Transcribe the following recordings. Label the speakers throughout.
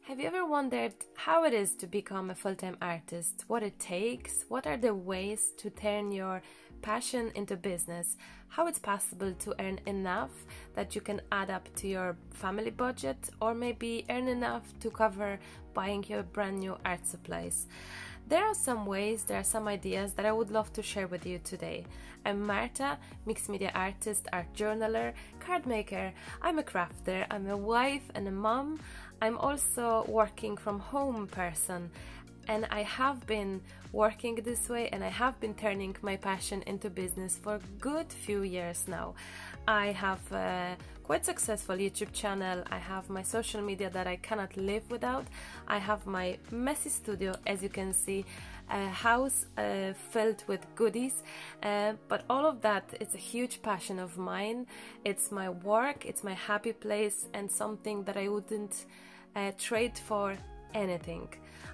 Speaker 1: Have you ever wondered how it is to become a full-time artist? What it takes? What are the ways to turn your passion into business? How it's possible to earn enough that you can add up to your family budget, or maybe earn enough to cover buying your brand new art supplies? There are some ways, there are some ideas that I would love to share with you today. I'm Marta, mixed media artist, art journaler, card maker. I'm a crafter, I'm a wife and a mom. I'm also working from home person, and I have been working this way, and I have been turning my passion into business for a good few years now. I have a quite successful YouTube channel. I have my social media that I cannot live without. I have my messy studio, as you can see, a house filled with goodies, but all of that is a huge passion of mine. It's my work, it's my happy place, and something that I wouldn't trade for anything.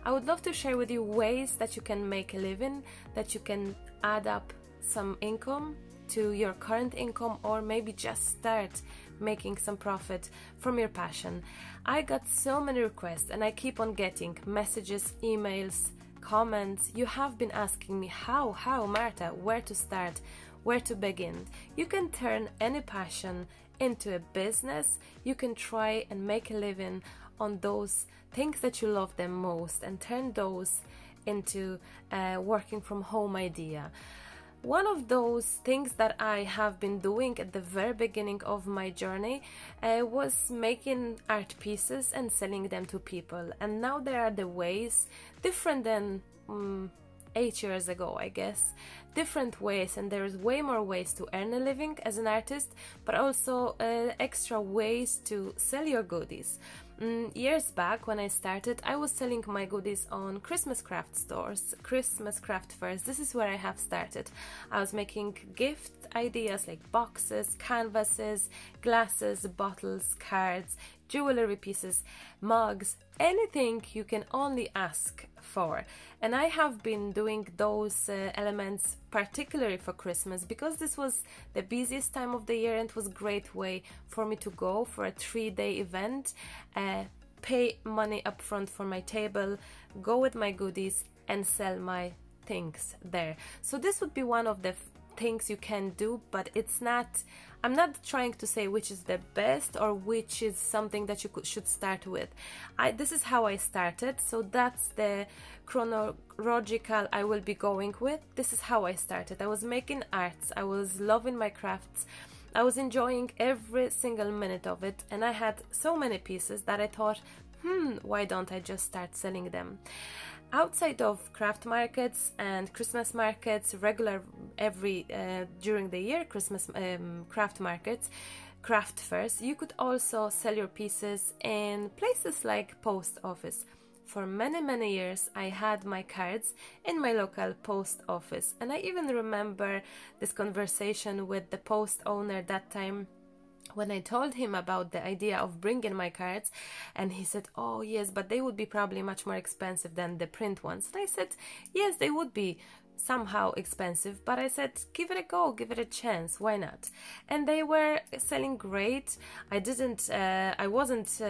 Speaker 1: I would love to share with you ways that you can make a living, that you can add up some income to your current income, or maybe just start making some profit from your passion. I got so many requests, and I keep on getting messages, emails, comments. You have been asking me how Marta, where to start, where to begin. You can turn any passion into a business. You can try and make a living on those things that you love the most and turn those into a working from home idea. One of those things that I have been doing at the very beginning of my journey was making art pieces and selling them to people. And now there are the ways, different than 8 years ago, I guess, different ways, and there's way more ways to earn a living as an artist, but also extra ways to sell your goodies. Years back when I started, I was selling my goodies on Christmas craft stores, Christmas craft fairs. This is where I have started. I was making gift ideas like boxes, canvases, glasses, bottles, cards, jewelry pieces, mugs, anything you can only ask for. And I have been doing those elements particularly for Christmas, because this was the busiest time of the year, and it was a great way for me to go for a 3-day event, pay money up front for my table, go with my goodies and sell my things there. So this would be one of the things you can do, but it's not, I'm not trying to say which is the best or which is something that you should start with. This is how I started, so that's the chronological I will be going with. This is how I started. I was making arts, I was loving my crafts, I was enjoying every single minute of it, and I had so many pieces that I thought, why don't I just start selling them? Outside of craft markets and Christmas markets, regular every during the year Christmas craft markets, craft fairs, you could also sell your pieces in places like post office. For many years I had my cards in my local post office, and I even remember this conversation with the post owner that time, when I told him about the idea of bringing my cards, and he said, oh yes, but they would be probably much more expensive than the print ones. And I said, yes, they would be somehow expensive, but I said, give it a go, give it a chance, why not? And they were selling great. I wasn't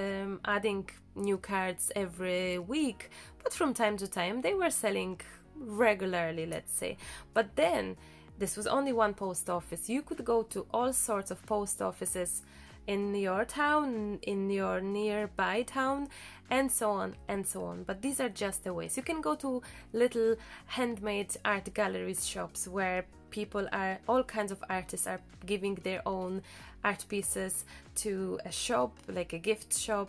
Speaker 1: adding new cards every week, but from time to time they were selling regularly, let's say. But then this was only one post office. You could go to all sorts of post offices in your town, in your nearby town, and so on and so on. But these are just the ways. You can go to little handmade art galleries shops where people are, all kinds of artists are giving their own art pieces to a shop, like a gift shop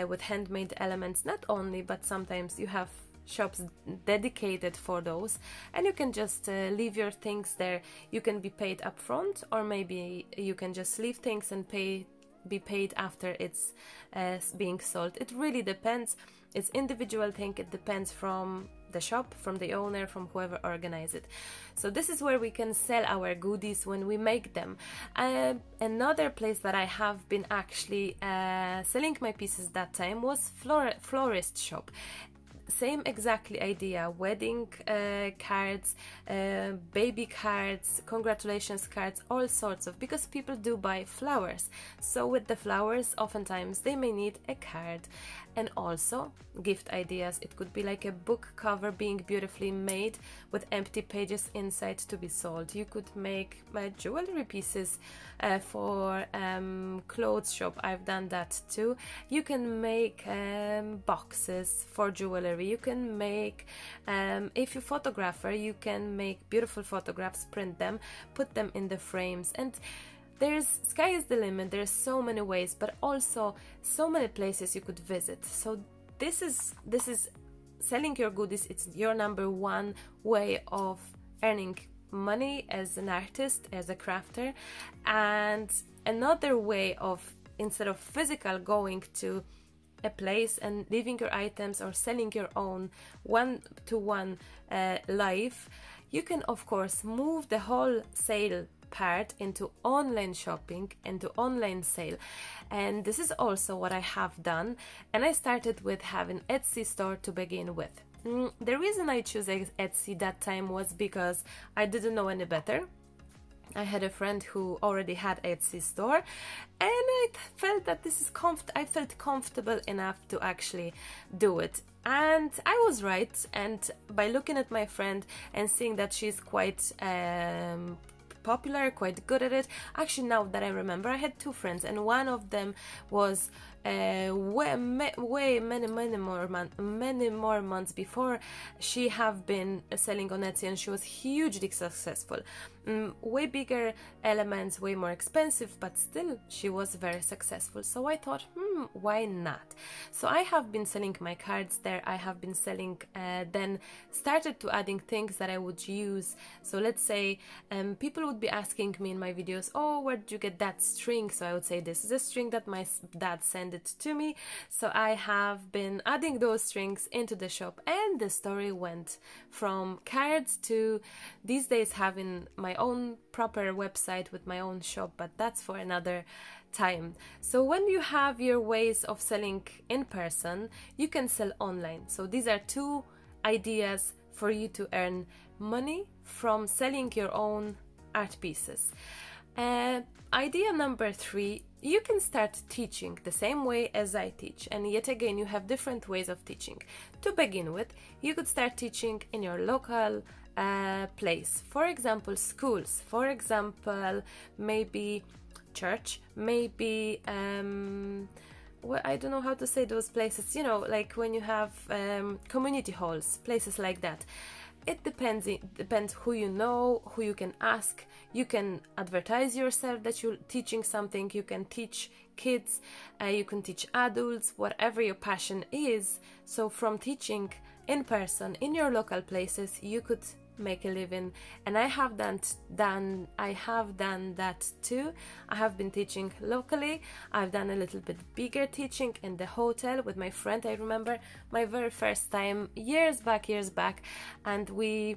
Speaker 1: with handmade elements. Not only, but sometimes you have shops dedicated for those, and you can just leave your things there. You can be paid up front, or maybe you can just leave things and be paid after it's being sold. It really depends. It's individual thing. It depends from the shop, from the owner, from whoever organized it. So this is where we can sell our goodies when we make them. Another place that I have been actually selling my pieces that time was Florist shop. same exactly idea, wedding cards, baby cards, congratulations cards, all sorts of, because people do buy flowers. So with the flowers, oftentimes they may need a card. And also gift ideas. It could be like a book cover being beautifully made with empty pages inside to be sold. You could make jewelry pieces for clothes shop. I've done that too. You can make boxes for jewelry. You can make, if you're a photographer, you can make beautiful photographs, print them, put them in the frames, and there's sky is the limit. There's so many ways, but also so many places you could visit. So this is selling your goodies. It's your number one way of earning money as an artist, as a crafter. And another way of, instead of physical going to a place and leaving your items or selling your own one-to-one life, you can of course move the whole sale part into online shopping, into online sale. And this is also what I have done, and I started with having Etsy store to begin with. The reason I chose Etsy that time was because I didn't know any better. I had a friend who already had Etsy store, and I felt that this is I felt comfortable enough to actually do it. And I was right, and by looking at my friend and seeing that she's quite popular, quite good at it. Actually, now that I remember, I had two friends, and one of them was many more months before she have been selling on Etsy, and she was hugely successful. Way bigger elements, way more expensive, but still she was very successful. So I thought, why not? So I have been selling my cards there. I have been selling, then started to adding things that I would use. So let's say people would be asking me in my videos, oh, where did you get that string? So I would say, this is a string that my dad sent it to me. So I have been adding those strings into the shop, and the story went from cards to these days having my own proper website with my own shop, but that's for another time. So when you have your ways of selling in person, you can sell online. So these are two ideas for you to earn money from selling your own art pieces. Idea number 3, you can start teaching the same way as I teach, and yet again you have different ways of teaching. To begin with, you could start teaching in your local place, for example schools, for example maybe church, maybe well, I don't know how to say those places, you know, like when you have community halls, places like that. It depends who you know, who you can ask. You can advertise yourself that you're teaching something. You can teach kids, you can teach adults, whatever your passion is. So from teaching in person in your local places, you could make a living, and I have done that too. I have been teaching locally. I've done a little bit bigger teaching in the hotel with my friend. I remember my very first time years back, and we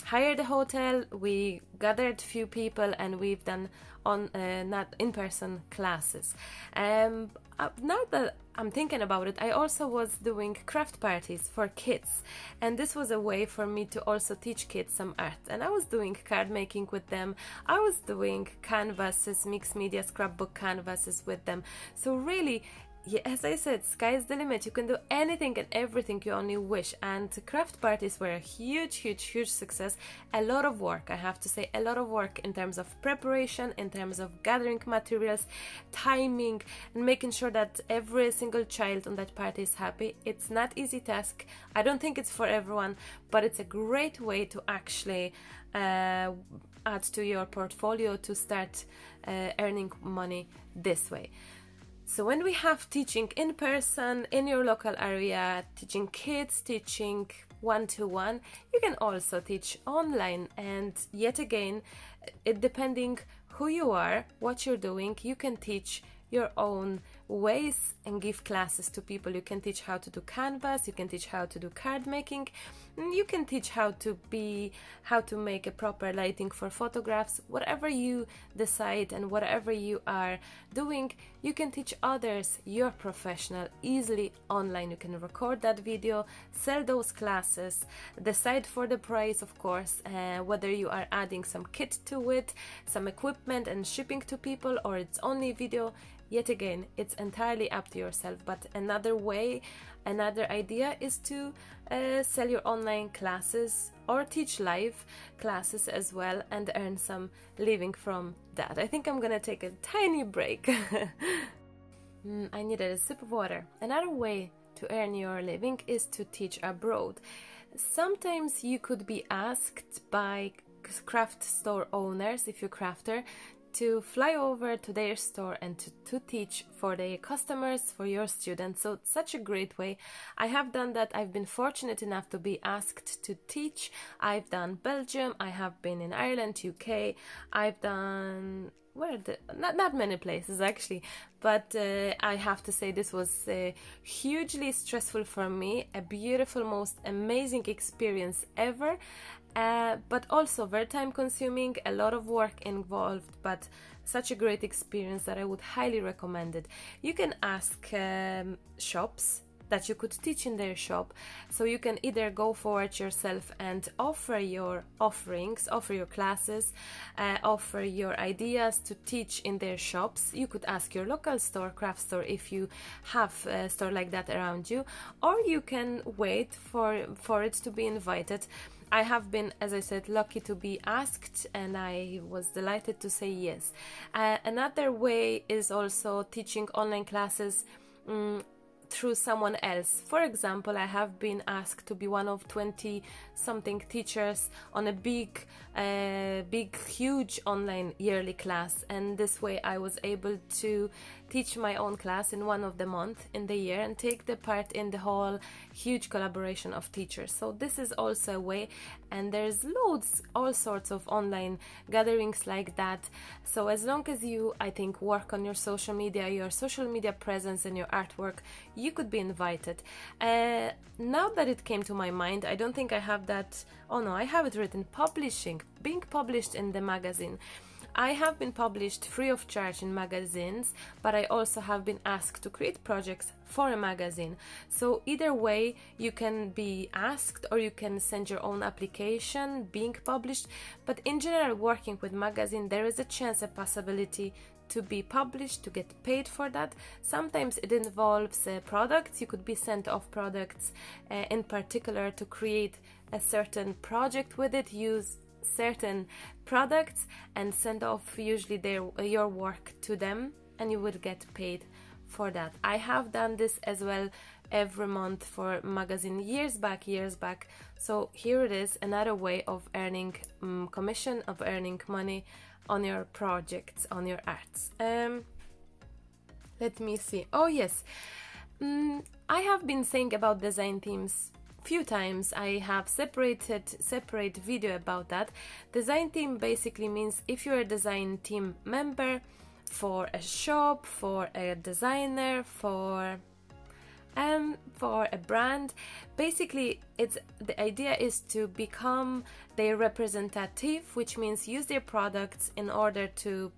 Speaker 1: hired a hotel, we gathered few people, and we've done on not in-person classes. Now that I'm thinking about it, I also was doing craft parties for kids, and this was a way for me to also teach kids some art. And I was doing card making with them, I was doing canvases, mixed media scrapbook canvases with them. So really, yeah, as I said, sky is the limit. You can do anything and everything you only wish, and craft parties were a huge success. A lot of work, I have to say, a lot of work in terms of preparation, in terms of gathering materials, timing, and making sure that every single child on that party is happy. It's not easy task. I don't think it's for everyone, but it's a great way to actually add to your portfolio to start earning money this way. So when we have teaching in person in your local area, teaching kids, teaching one-to-one, you can also teach online. And yet again, it depending who you are, what you're doing, you can teach your own ways and give classes to people. You can teach how to do canvas, you can teach how to do card making, you can teach how to make a proper lighting for photographs. Whatever you decide and whatever you are doing, you can teach others. You're professional easily online. You can record that video, sell those classes, decide for the price, of course, whether you are adding some kit to it, some equipment and shipping to people, or it's only video. Yet again, it's entirely up to yourself. But another way, another idea is to sell your online classes or teach live classes as well and earn some living from that. I think I'm gonna take a tiny break. I needed a sip of water. Another way to earn your living is to teach abroad. Sometimes you could be asked by craft store owners, if you're a crafter, to fly over to their store and to teach for their customers, for your students. So it's such a great way. I have done that. I've been fortunate enough to be asked to teach. I've done Belgium, I have been in Ireland, UK, I've done not many places actually, but I have to say this was hugely stressful for me, a beautiful, most amazing experience ever, but also very time consuming, a lot of work involved, but such a great experience that I would highly recommend it. You can ask shops that you could teach in their shop, so you can either go forward yourself and offer your offerings, offer your classes, offer your ideas to teach in their shops. You could ask your local store, craft store, if you have a store like that around you, or you can wait for it to be invited. I have been, as I said, lucky to be asked, and I was delighted to say yes. Another way is also teaching online classes through someone else. For example, I have been asked to be one of 20 something teachers on a big huge online yearly class, and this way I was able to teach my own class in one of the month in the year and take the part in the whole huge collaboration of teachers. So this is also a way, and there's loads, all sorts of online gatherings like that. So as long as you, I think, work on your social media presence and your artwork, you could be invited. Now that it came to my mind, I don't think I have that. Oh no, I have it written: publishing, being published in the magazine. I have been published free of charge in magazines, but I also have been asked to create projects for a magazine. So either way, you can be asked or you can send your own application being published. But in general, working with magazine, there is a chance, a possibility to be published, to get paid for that. Sometimes it involves products. You could be sent off products in particular to create a certain project with it, use certain products and send off usually your work to them, and you would get paid for that. I have done this as well every month for magazine years back. So here it is, another way of earning commission, of earning money on your projects, on your arts. Let me see. Oh yes, I have been saying about design teams few times. I have separate video about that. Design team basically means if you're a design team member for a shop, for a designer, for a brand, basically the idea is to become their representative, which means use their products in order to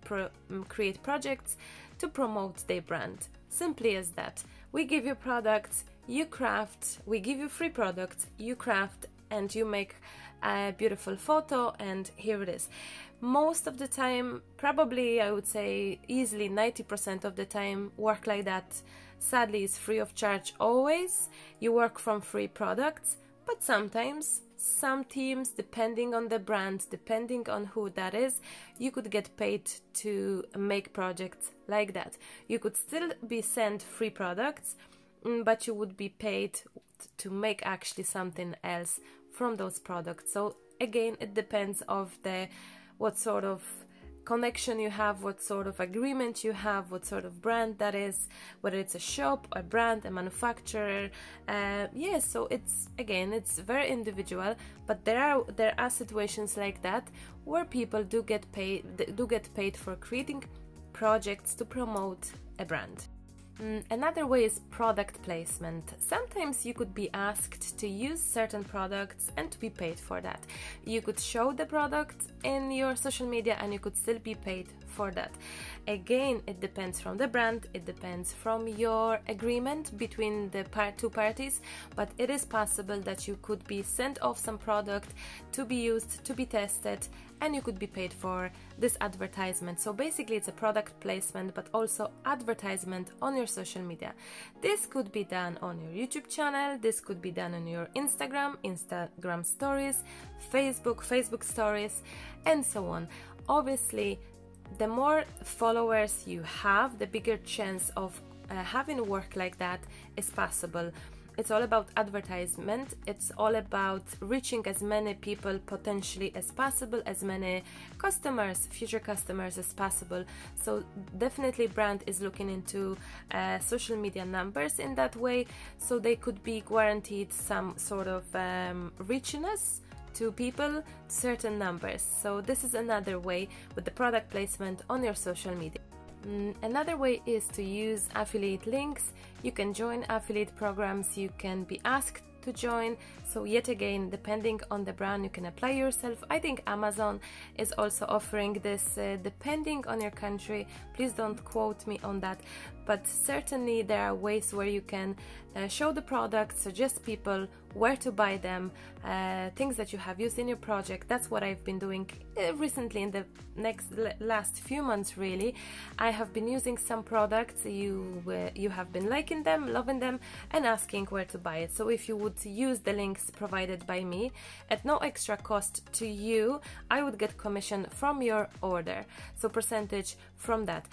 Speaker 1: create projects to promote their brand. Simply as that. We give you products, you craft, we give you free products, you craft, and you make a beautiful photo, and here it is. Most of the time, probably I would say easily 90% of the time, work like that sadly is free of charge always. You work from free products, but sometimes some teams, depending on the brand, depending on who that is, you could get paid to make projects like that. You could still be sent free products, but you would be paid to make actually something else from those products. So again, it depends of what sort of connection you have, what sort of agreement you have, what sort of brand that is, whether it's a shop, a brand, a manufacturer. So it's very individual, but there are situations like that where people do get paid for creating projects to promote a brand. Another way is product placement. Sometimes you could be asked to use certain products and to be paid for that. You could show the product in your social media and you could still be paid for that. Again, it depends from the brand, it depends from your agreement between the two parties, but it is possible that you could be sent off some product to be used, to be tested, and you could be paid for this advertisement. So basically it's a product placement but also advertisement on your social media. This could be done on your YouTube channel, this could be done on your Instagram stories, Facebook stories, and so on. Obviously, the more followers you have, the bigger chance of having work like that is possible. It's all about advertisement. It's all about reaching as many people potentially as possible, as many customers, future customers as possible. So definitely brand is looking into social media numbers in that way, so they could be guaranteed some sort of richness to people, certain numbers. So this is another way with the product placement on your social media. Another way is to use affiliate links. You can join affiliate programs, you can be asked to join. So yet again, depending on the brand, you can apply yourself. I think Amazon is also offering this depending on your country. Please don't quote me on that, but certainly there are ways where you can show the product, suggest people where to buy them, things that you have used in your project. That's what I've been doing recently in the last few months. Really, I have been using some products, you have been liking them, loving them, and asking where to buy it. So if you would use the links provided by me at no extra cost to you, I would get commission from your order, so percentage from that.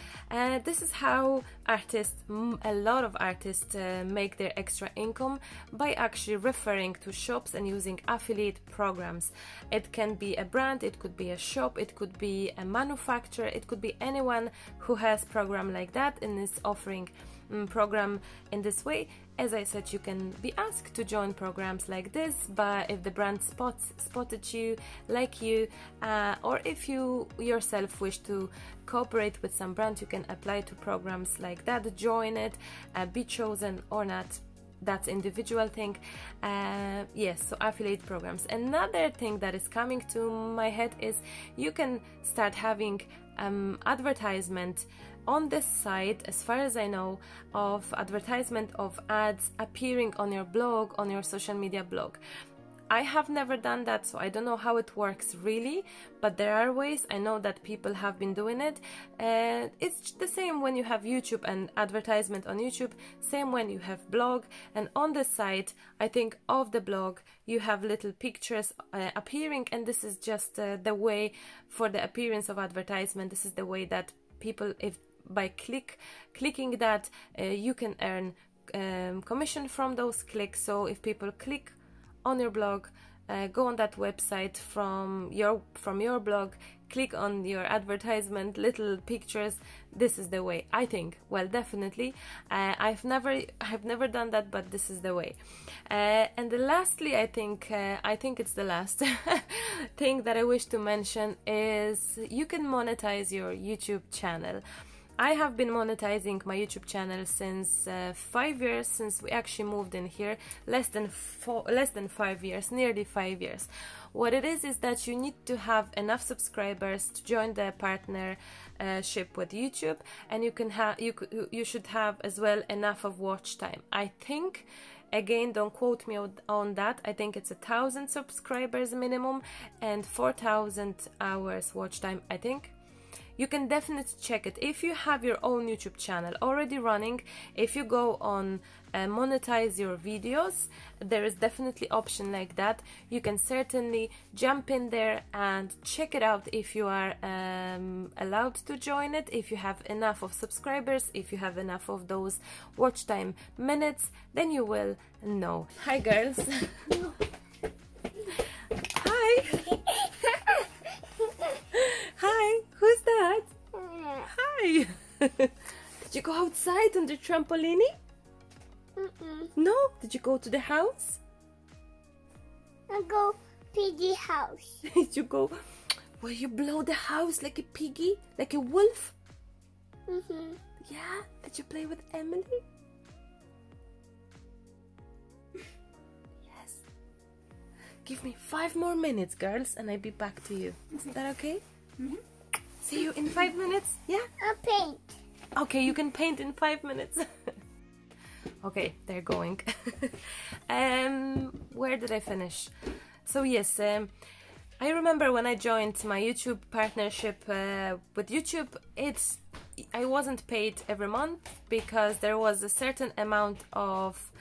Speaker 1: This is how artists, a lot of artists make their extra income, by actually referring to shops and using affiliate programs. It can be a brand, it could be a shop, it could be a manufacturer, it could be anyone who has program like that and is offering program in this way. As I said, you can be asked to join programs like this, but if the brand spotted you, like you, or if you yourself wish to cooperate with some brand, you can apply to programs like that, join it, be chosen or not. That's individual thing. Yes, so affiliate programs. Another thing that is coming to my head is you can start having advertisement on this site, as far as I know, of advertisement of ads appearing on your blog, on your social media blog. I have never done that, so I don't know how it works really, but there are ways. I know that people have been doing it. It's the same when you have YouTube and advertisement on YouTube, same when you have blog, and on the site, I think, of the blog, you have little pictures appearing, and this is just the way for the appearance of advertisement. This is the way that people, if by clicking that, you can earn commission from those clicks. So if people click on your blog, go on that website from your blog, click on your advertisement, little pictures, this is the way, I think. Well, definitely, I've never done that, but this is the way. And lastly, I think it's the last thing that I wish to mention is you can monetize your YouTube channel. I have been monetizing my YouTube channel since 5 years, since we actually moved in here, less than 5 years, nearly 5 years. What it is that you need to have enough subscribers to join the partnership with YouTube, and you should have as well enough of watch time. I think, again, don't quote me on that, I think it's 1,000 subscribers minimum and 4,000 hours watch time, I think. You can definitely check it. If you have your own YouTube channel already running, if you go on monetize your videos, there is definitely option like that. You can certainly jump in there and check it out if you are allowed to join it, if you have enough of subscribers, if you have enough of those watch time minutes, then you will know. Hi girls. Hi. Hi, who's that? Hi. Did you go outside on the trampoline? No? Did you go to the house?
Speaker 2: I go piggy house.
Speaker 1: Did you go where you blow the house like a piggy? Like a wolf? Yeah? Did you play with Emily? Yes. Give me 5 more minutes, girls, and I'll be back to you. Is that okay? Mm-hmm. See you in 5 minutes? Yeah?
Speaker 2: I'll paint.
Speaker 1: Okay, you can paint in 5 minutes. Okay, they're going. Where did I finish? So yes, I remember when I joined my YouTube partnership with YouTube, I wasn't paid every month because there was a certain amount of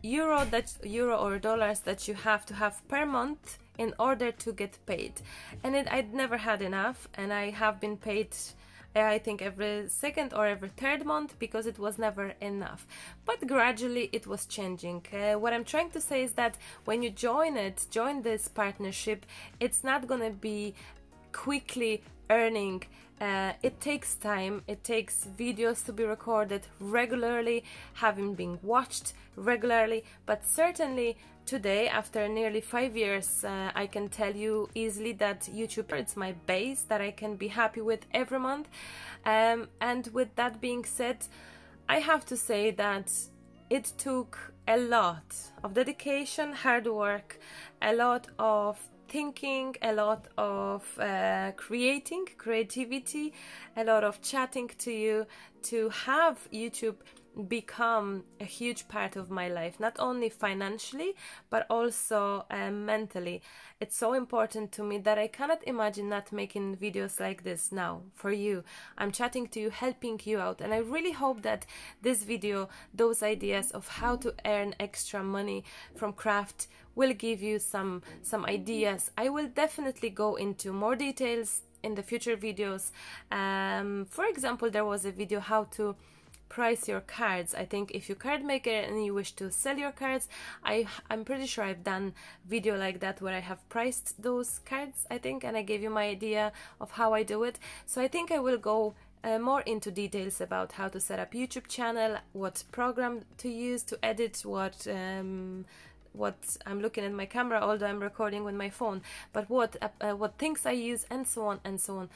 Speaker 1: euro or dollars that you have to have per month in order to get paid, and I'd never had enough, and I have been paid I think every second or every third month because it was never enough. But gradually it was changing. What I'm trying to say is that when you join this partnership, it's not gonna be quickly earning. It takes time, it takes videos to be recorded regularly, having been watched regularly, but certainly today, after nearly 5 years, I can tell you easily that YouTube, it's my base that I can be happy with every month. And with that being said, I have to say that it took a lot of dedication, hard work, a lot of thinking, a lot of creativity, a lot of chatting to you to have YouTube become a huge part of my life, not only financially but also mentally. It's so important to me that I cannot imagine not making videos like this now for you. I'm chatting to you, helping you out, and I really hope that this video, those ideas of how to earn extra money from craft, will give you some ideas. I will definitely go into more details in the future videos. For example, there was a video how to price your cards. I think if you're a card maker and you wish to sell your cards, I'm pretty sure I've done video like that where I have priced those cards, I think, and I gave you my idea of how I do it. So I think I will go more into details about how to set up YouTube channel, what program to use to edit, what I'm looking at my camera, although I'm recording with my phone, but what things I use, and so on and so on.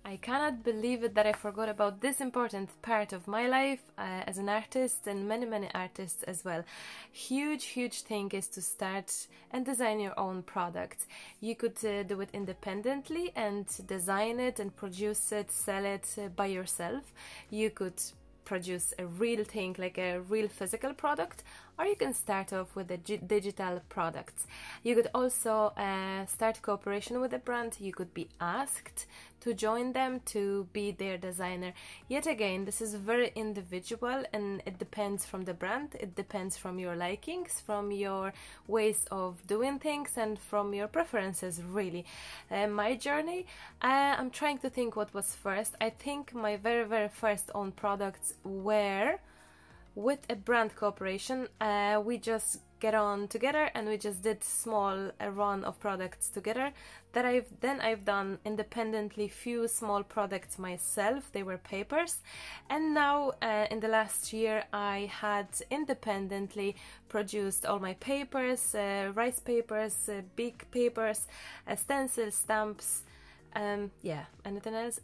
Speaker 1: I cannot believe it that I forgot about this important part of my life as an artist, and many artists as well. Huge thing is to start and design your own product. You could do it independently and design it and produce it, sell it by yourself. You could produce a real thing, like a real physical product, or you can start off with the digital products. You could also start cooperation with a brand. You could be asked to join them to be their designer. Yet again, this is very individual, and it depends from the brand, it depends from your likings, from your ways of doing things, and from your preferences, really. My journey, I'm trying to think what was first. I think my very first own products were with a brand cooperation. We just get on together and we just did small run of products together. That I've done independently few small products myself. They were papers, and now in the last year I had independently produced all my papers, rice papers, big papers, stencils, stamps, yeah, anything else.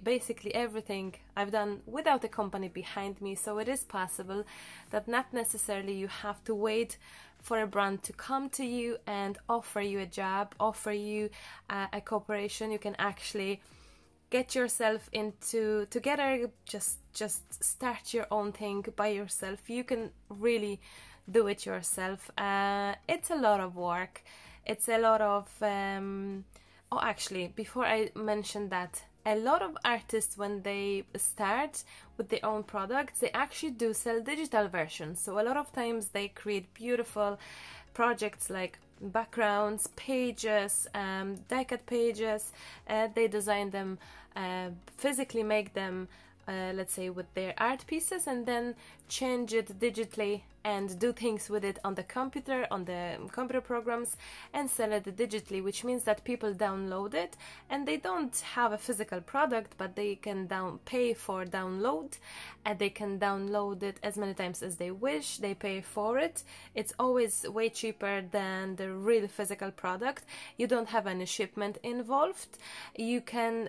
Speaker 1: Basically everything I've done without a company behind me. So it is possible that not necessarily you have to wait for a brand to come to you and offer you a job, offer you a cooperation. You can actually get yourself into together, just start your own thing by yourself. You can really do it yourself. It's a lot of work, it's a lot of oh, actually, before I mention that, a lot of artists, when they start with their own products, they actually do sell digital versions. So a lot of times they create beautiful projects like backgrounds, pages, die-cut pages. They design them, physically make them, let's say, with their art pieces, and then change it digitally and do things with it on the computer programs, and sell it digitally, which means that people download it and they don't have a physical product, but they can pay for download, and they can download it as many times as they wish. They pay for it. It's always way cheaper than the real physical product. You don't have any shipment involved. You can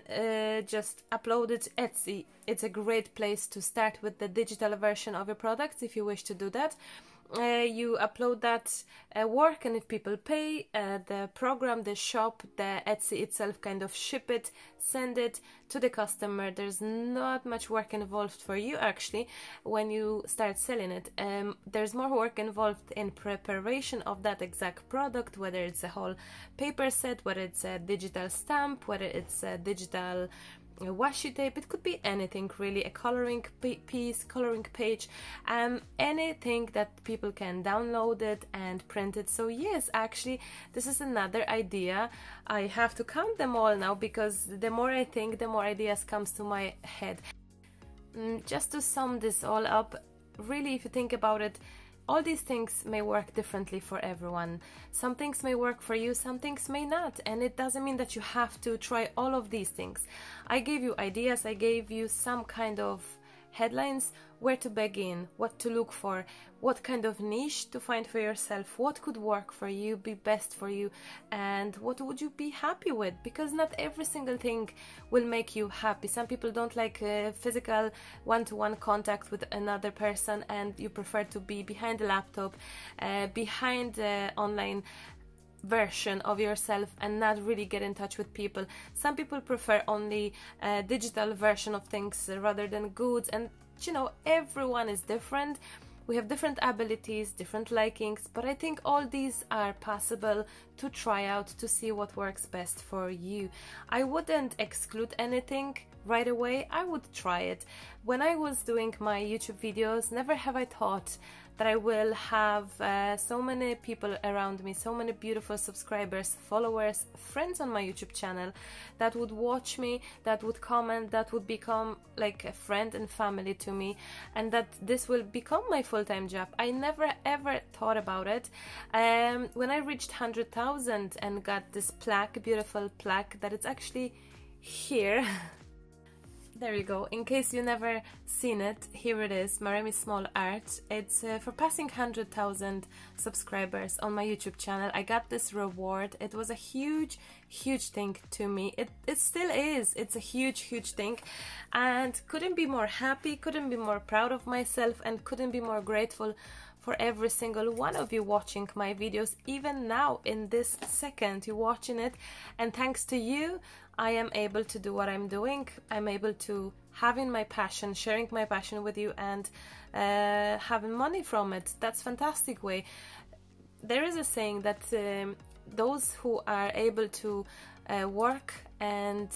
Speaker 1: just upload it. Etsy, it's a great place to start with the digital version of your products if you wish to do that. You upload that work, and if people pay, the program, the shop, the Etsy itself kind of ship it, send it to the customer. There's not much work involved for you actually when you start selling it. There's more work involved in preparation of that exact product, whether it's a whole paper set, whether it's a digital stamp, whether it's a digital washi tape. It could be anything really, a coloring piece, coloring page, anything that people can download it and print it. So yes, actually this is another idea. I have to count them all now, because the more I think, the more ideas comes to my head. Just to sum this all up, really, if you think about it, all these things may work differently for everyone. Some things may work for you, some things may not, and it doesn't mean that you have to try all of these things. I gave you ideas, I gave you some kind of headlines, where to begin, what to look for, what kind of niche to find for yourself, what could work for you, be best for you, and what would you be happy with, because not every single thing will make you happy. Some people don't like physical one-to-one contact with another person, and you prefer to be behind the laptop, behind the online version of yourself, and not really get in touch with people. Some people prefer only a digital version of things rather than goods, and you know, everyone is different. We have different abilities, different likings, but I think all these are possible to try out to see what works best for you. I wouldn't exclude anything right away. I would try it. When I was doing my YouTube videos, never have I thought that I will have so many people around me, so many beautiful subscribers, followers, friends on my YouTube channel that would watch me, that would comment, that would become like a friend and family to me, and that this will become my full-time job. I never ever thought about it. When I reached 100,000 and got this plaque, beautiful plaque, that it's actually here. There you go. In case you never seen it, here it is, maremismallart. It's for passing 100,000 subscribers on my YouTube channel. I got this reward. It was a huge thing to me. It still is. It's a huge thing, and couldn't be more happy, couldn't be more proud of myself, and couldn't be more grateful for every single one of you watching my videos. Even now, in this second, you're watching it, and thanks to you, I am able to do what I'm doing. I'm able to having my passion, sharing my passion with you, and having money from it. That's a fantastic way. There is a saying that those who are able to work and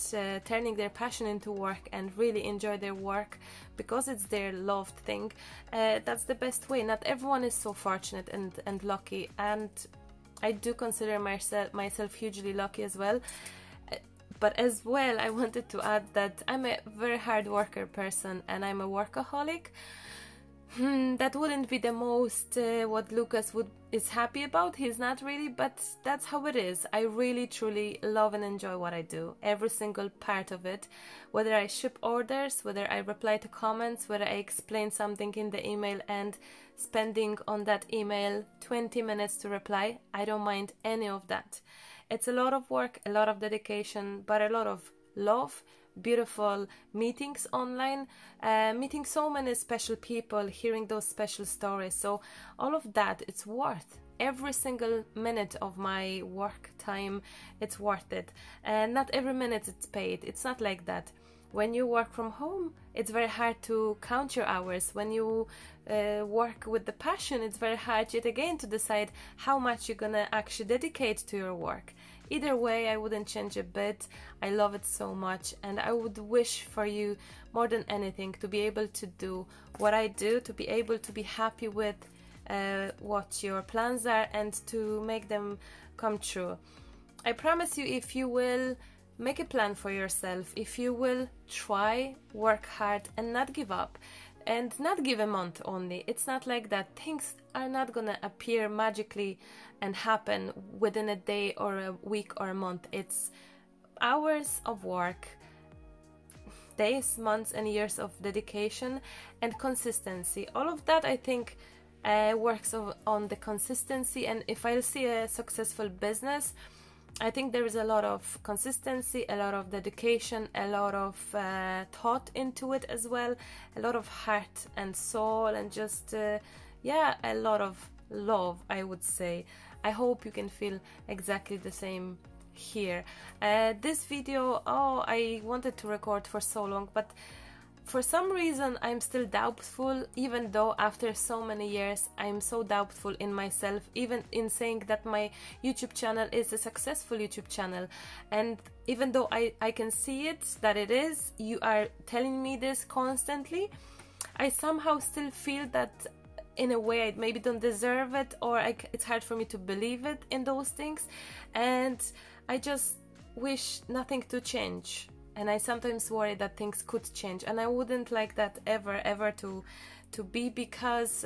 Speaker 1: turning their passion into work and really enjoy their work because it's their loved thing, that's the best way. Not everyone is so fortunate and lucky, and I do consider myself hugely lucky as well. But as well, I wanted to add that I'm a very hard worker person, and I'm a workaholic. That wouldn't be the most what Lucas is happy about. He's not really, but that's how it is. I really truly love and enjoy what I do, every single part of it. Whether I ship orders, whether I reply to comments, whether I explain something in the email and spending on that email 20 minutes to reply, I don't mind any of that. It's a lot of work, a lot of dedication, but a lot of love, beautiful meetings online, meeting so many special people, hearing those special stories. So all of that, it's worth every single minute of my work time. It's worth it. And not every minute it's paid. It's not like that. When you work from home, it's very hard to count your hours. When you work with the passion, it's very hard yet again to decide how much you're gonna actually dedicate to your work. Either way, I wouldn't change a bit. I love it so much, and I would wish for you more than anything to be able to do what I do, to be able to be happy with what your plans are and to make them come true. I promise you, if you will make a plan for yourself, if you will try, work hard and not give up, and not give a month only. It's not like that. Things are not gonna appear magically and happen within a day or a week or a month. It's hours of work, days, months and years of dedication and consistency. All of that, I think, works on the consistency. And if I see a successful business, I think there is a lot of consistency, a lot of dedication, a lot of thought into it as well, a lot of heart and soul, and just yeah, a lot of love, I would say. I hope you can feel exactly the same here. This video, I wanted to record for so long, but for some reason I'm still doubtful. Even though after so many years I'm so doubtful in myself, even in saying that my YouTube channel is a successful YouTube channel. And even though I can see it, that it is, you are telling me this constantly, I somehow still feel that in a way I maybe don't deserve it, or it's hard for me to believe it in those things. And I just wish nothing to change. And I sometimes worry that things could change, and I wouldn't like that ever to be, because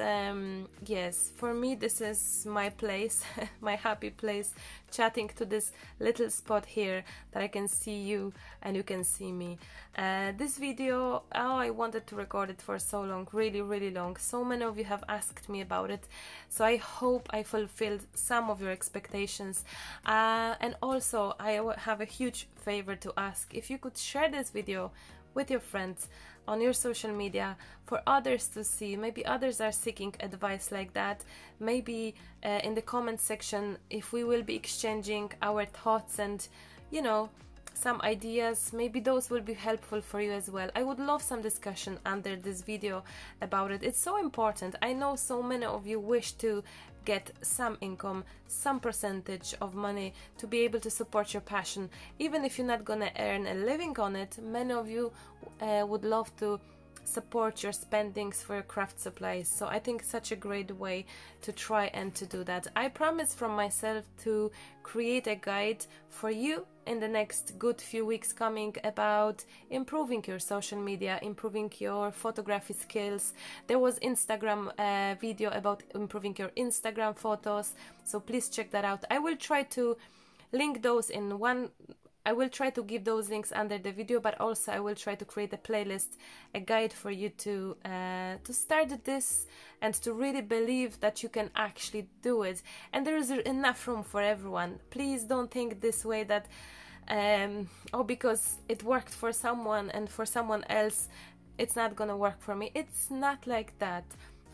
Speaker 1: yes, for me this is my place, my happy place, chatting to this little spot here that I can see you and you can see me. This video, I wanted to record it for so long, really long. So many of you have asked me about it, so I hope I fulfilled some of your expectations. And also I have a huge favor to ask: if you could share this video with your friends on your social media for others to see. Maybe others are seeking advice like that. Maybe in the comment section, if we will be exchanging our thoughts and, you know, some ideas, maybe those will be helpful for you as well. I would love some discussion under this video about it. It's so important. I know so many of you wish to get some income, some percentage of money to be able to support your passion. Even if you're not gonna earn a living on it, many of you would love to support your spendings for your craft supplies. So I think such a great way to try and to do that. I promise from myself to create a guide for you in the next good few weeks coming about improving your social media, improving your photography skills. There was Instagram video about improving your Instagram photos, so please check that out. I will try to link those in one. I will try to give those links under the video, but also I will try to create a playlist, a guide for you to start this and to really believe that you can actually do it. And there is enough room for everyone. Please don't think this way that because it worked for someone and for someone else it's not gonna work for me. It's not like that.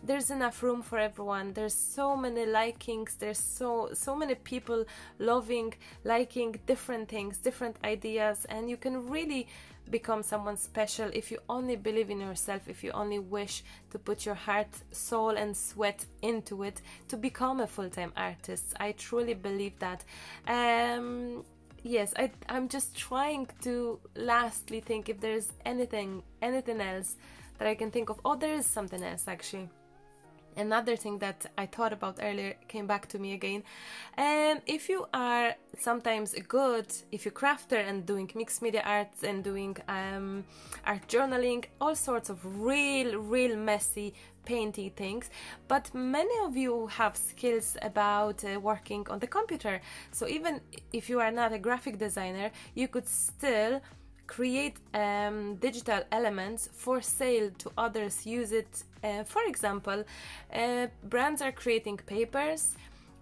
Speaker 1: There's enough room for everyone. There's so many likings, there's so many people liking different things, different ideas, and you can really become someone special if you only believe in yourself, if you only wish to put your heart, soul and sweat into it to become a full-time artist. I truly believe that. Yes, I'm just trying to lastly think if there's anything else that I can think of. Oh, there is something else actually. Another thing that I thought about earlier came back to me again. If you are sometimes good, if you're crafter and doing mixed media arts and doing art journaling, all sorts of real messy painty things, but many of you have skills about working on the computer. So even if you are not a graphic designer, you could still create digital elements for sale to others, use it. For example, brands are creating papers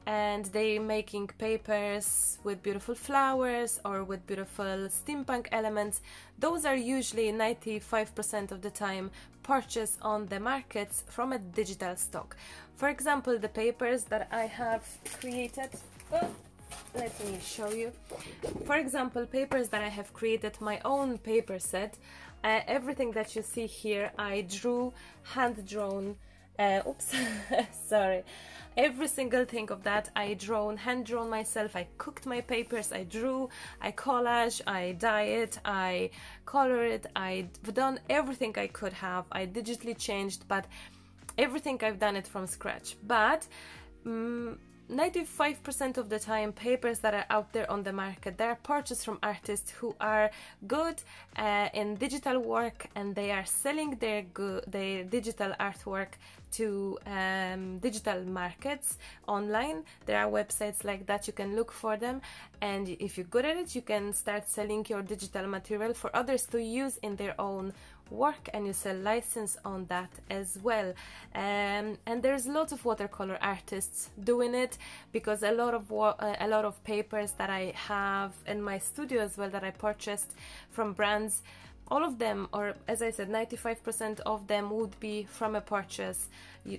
Speaker 1: and they making papers with beautiful flowers or with beautiful steampunk elements. Those are usually 95% of the time purchased on the markets from a digital stock. For example, the papers that I have created, let me show you. For example, papers that I have created, my own paper set. Everything that you see here I drew, hand-drawn, oops, sorry. Every single thing of that I hand-drawn myself. I cooked my papers, I drew, I collage, I dye it, I color it, I've done everything I could have. I digitally changed, but everything I've done it from scratch. But 95% of the time, papers that are out there on the market, they are purchased from artists who are good in digital work, and they are selling their digital artwork to digital markets online. There are websites like that, you can look for them, and if you're good at it, you can start selling your digital material for others to use in their own work, and you sell license on that as well. And there's lots of watercolor artists doing it, because a lot of papers that I have in my studio as well that I purchased from brands, all of them, or as I said, 95% of them would be from a purchase.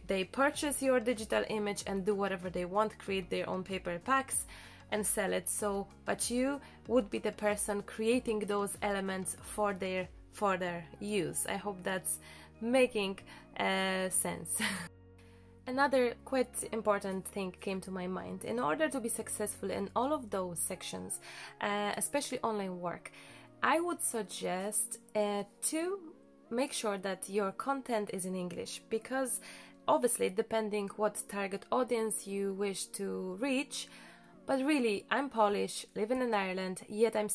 Speaker 1: They purchase your digital image and do whatever they want, create their own paper packs and sell it. So, but you would be the person creating those elements for their use. I hope that's making sense. Another quite important thing came to my mind. In order to be successful in all of those sections, especially online work, I would suggest to make sure that your content is in English, because obviously depending what target audience you wish to reach. But really, I'm Polish, living in Ireland, yet I'm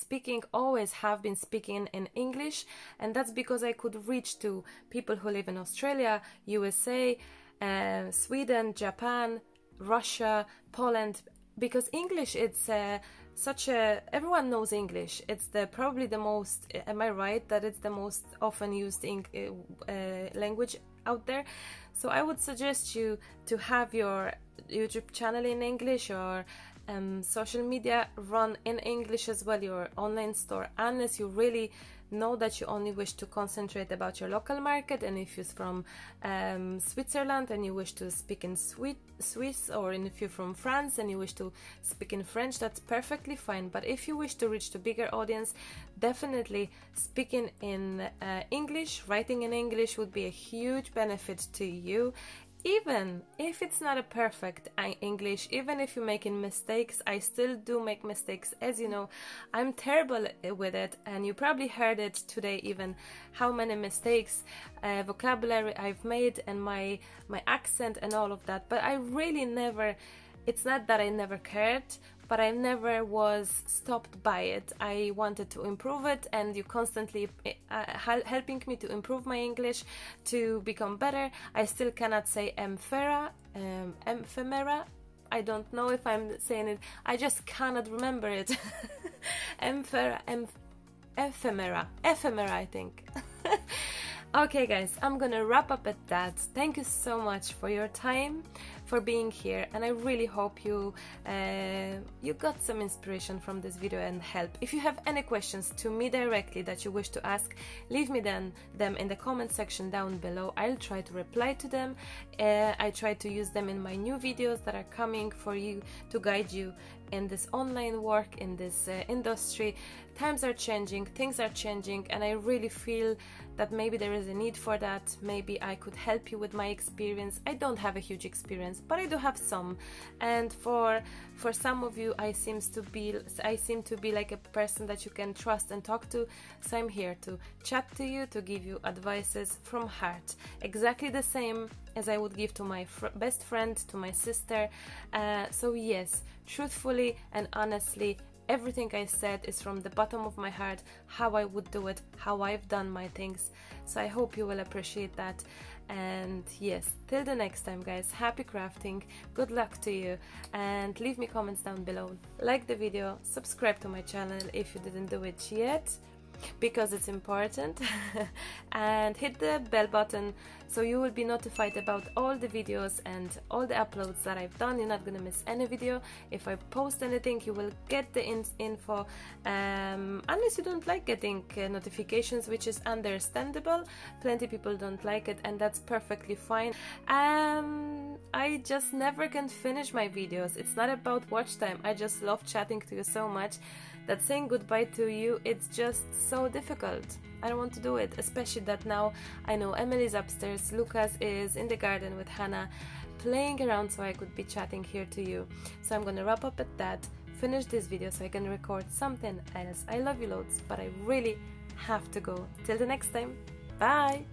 Speaker 1: always have been speaking in English, and that's because I could reach to people who live in Australia, USA, Sweden, Japan, Russia, Poland, because English, it's everyone knows English. It's probably the most, am I right, that it's the most often used language out there? So I would suggest you to have your YouTube channel in English, or social media run in English as well, your online store, unless you really know that you only wish to concentrate about your local market. And if you're from Switzerland and you wish to speak in Swiss, or if you're from France and you wish to speak in French, that's perfectly fine. But if you wish to reach to bigger audience, definitely speaking in English, writing in English would be a huge benefit to you. Even if it's not a perfect English, even if you're making mistakes, I still do make mistakes. As you know, I'm terrible with it, and you probably heard it today even, how many mistakes, vocabulary I've made, and my accent and all of that. But I really never, it's not that I never cared, but I never was stopped by it. I wanted to improve it, and you constantly helping me to improve my English, to become better. I still cannot say ephemera. I don't know if I'm saying it. I just cannot remember it. Ephemera, I think. Okay guys, I'm gonna wrap up at that. Thank you so much for your time, for being here, and I really hope you got some inspiration from this video and help. If you have any questions to me directly that you wish to ask, leave me them in the comment section down below. I'll try to reply to them. I try to use them in my new videos that are coming for you, to guide you in this online work, in this industry. Times are changing, things are changing, and I really feel that maybe there is a need for that. Maybe I could help you with my experience. I don't have a huge experience, but I do have some, and for some of you I seem to be like a person that you can trust and talk to. So I'm here to chat to you, to give you advices from heart, exactly the same as I would give to my best friend, to my sister. So yes, truthfully and honestly, everything I said is from the bottom of my heart, how I would do it, how I've done my things. So I hope you will appreciate that. And yes, till the next time guys, happy crafting, good luck to you, and leave me comments down below. Like the video, subscribe to my channel if you didn't do it yet, because it's important, and hit the bell button so you will be notified about all the videos and all the uploads that I've done. You're not gonna miss any video. If I post anything, you will get the info, unless you don't like getting notifications, which is understandable. Plenty people don't like it, and that's perfectly fine. I just never can finish my videos. It's not about watch time. I just love chatting to you so much that saying goodbye to you, it's just so difficult. I don't want to do it, especially that now I know Emily's upstairs, Lucas is in the garden with Hannah playing around, so I could be chatting here to you. So I'm gonna wrap up at that, finish this video so I can record something else. I love you loads, but I really have to go. Till the next time, bye!